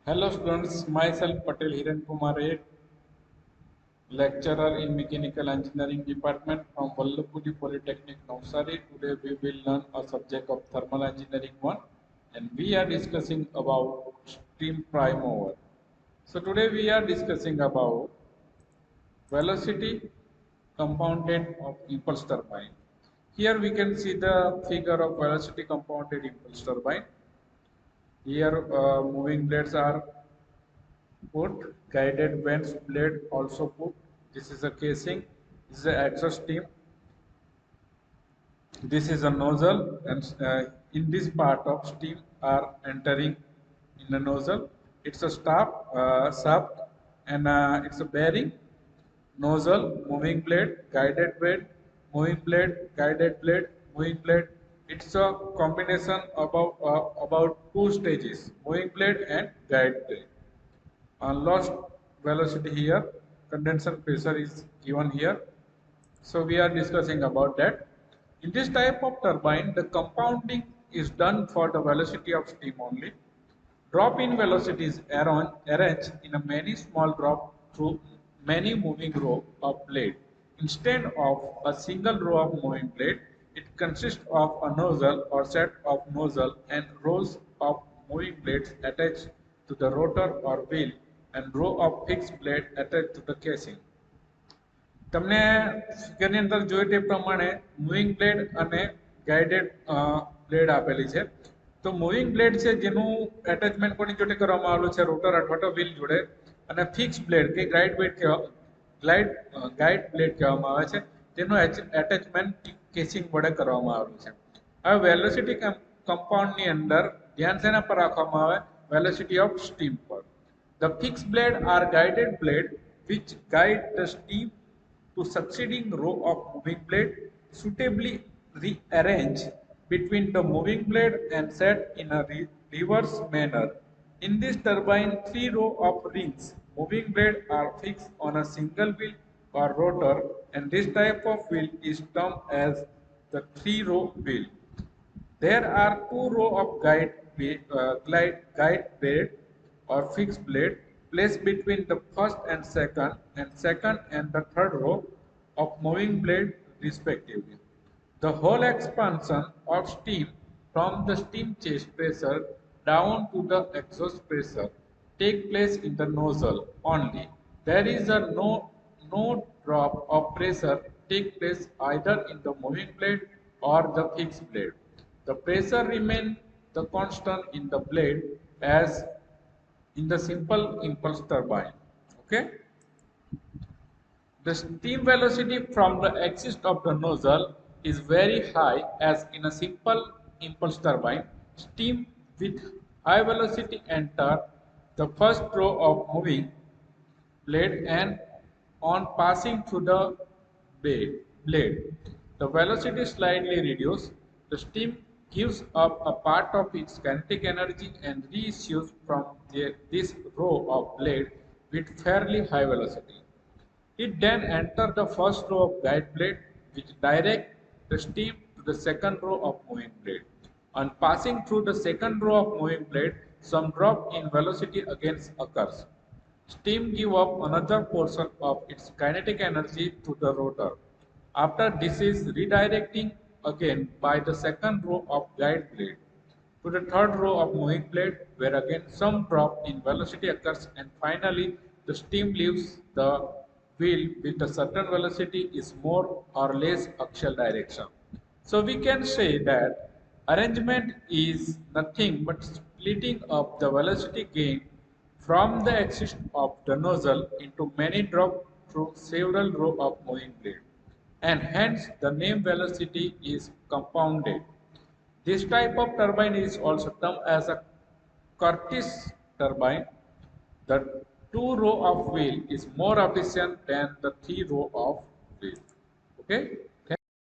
Hello students, myself Patel Hiren Kumar A, lecturer in Mechanical Engineering Department from Vallabhpuri Polytechnic, Navsari. Today we will learn a subject of Thermal Engineering 1 and we are discussing about steam prime mover. So today we are discussing about velocity compounded of impulse turbine. Here we can see the figure of velocity compounded impulse turbine. Here moving blades are put, guided vents blade also put. This is a casing, this is the exhaust steam, this is a nozzle, and in this part of steam are entering in the nozzle. It's a shaft, and it's a bearing, nozzle, moving blade, guided blade, moving blade, guided blade, moving blade. It's a combination about two stages, moving blade and guide blade. Lost velocity here, condensation pressure is given here. So we are discussing about that. In this type of turbine, the compounding is done for the velocity of steam only. Drop in velocity is arranged in a many small drop through many moving row of blade. Instead of a single row of moving blade, it consists of a nozzle or set of nozzle and rows of moving blades attached to the rotor or wheel and row of fixed blade attached to the casing. તમને ફિગરની અંદર જોઈ તે પ્રમાણે moving blade અને guided blade આપેલી છે. તો moving blade છે જેનું એટેચમેન્ટ કોની જોડે કરવામાં આવેલું છે, રોટર અથવા તો વ્હીલ જોડે, અને ફિક્સ બ્લેડ કે ગાઇડ બ્લેડ કહેવામાં આવે છે તેનું એટેચમેન્ટ કેસિંગ વડે કરવામાં આવેલું છે. હવે વેલોસિટી કમ્પાઉન્ડની અંદર ધ્યાન શેના પર રાખવામાં આવે, વેલોસિટી ઓફ સ્ટીમ પર. The fixed blade are guided blade which guide the steam to succeeding row of moving blade suitably rearranged between the moving blade and set in a reverse manner. In this turbine, three row of rings moving blade are fixed on a single wheel or rotor, and this type of wheel is termed as the three-row wheel. There are two rows of guide blade or fixed blade placed between the first and second and the third row of moving blade respectively. The whole expansion of steam from the steam chest pressure down to the exhaust pressure take place in the nozzle only. There is no drop of pressure take place either in the moving blade or the fixed blade. The pressure remains the constant in the blade as in the simple impulse turbine. Okay. The steam velocity from the axis of the nozzle is very high as in a simple impulse turbine. Steam with high velocity enter the first row of moving blade and on passing through the blade, the velocity slightly reduces. The steam gives up a part of its kinetic energy and reissues from this row of blade with fairly high velocity. It then enters the first row of guide blade which direct the steam to the second row of moving blade. On passing through the second row of moving blade, some drop in velocity again occurs. Steam gives up another portion of its kinetic energy to the rotor. After this is redirecting again by the second row of guide blade to the third row of moving blade where again some drop in velocity occurs, and finally the steam leaves the wheel with a certain velocity is more or less axial direction. So we can say that arrangement is nothing but splitting up the velocity gain from the axis of the nozzle into many drops through several rows of moving blade, and hence the name velocity is compounded. This type of turbine is also termed as a Curtis turbine. The two row of wheel is more efficient than the three row of wheel. Okay.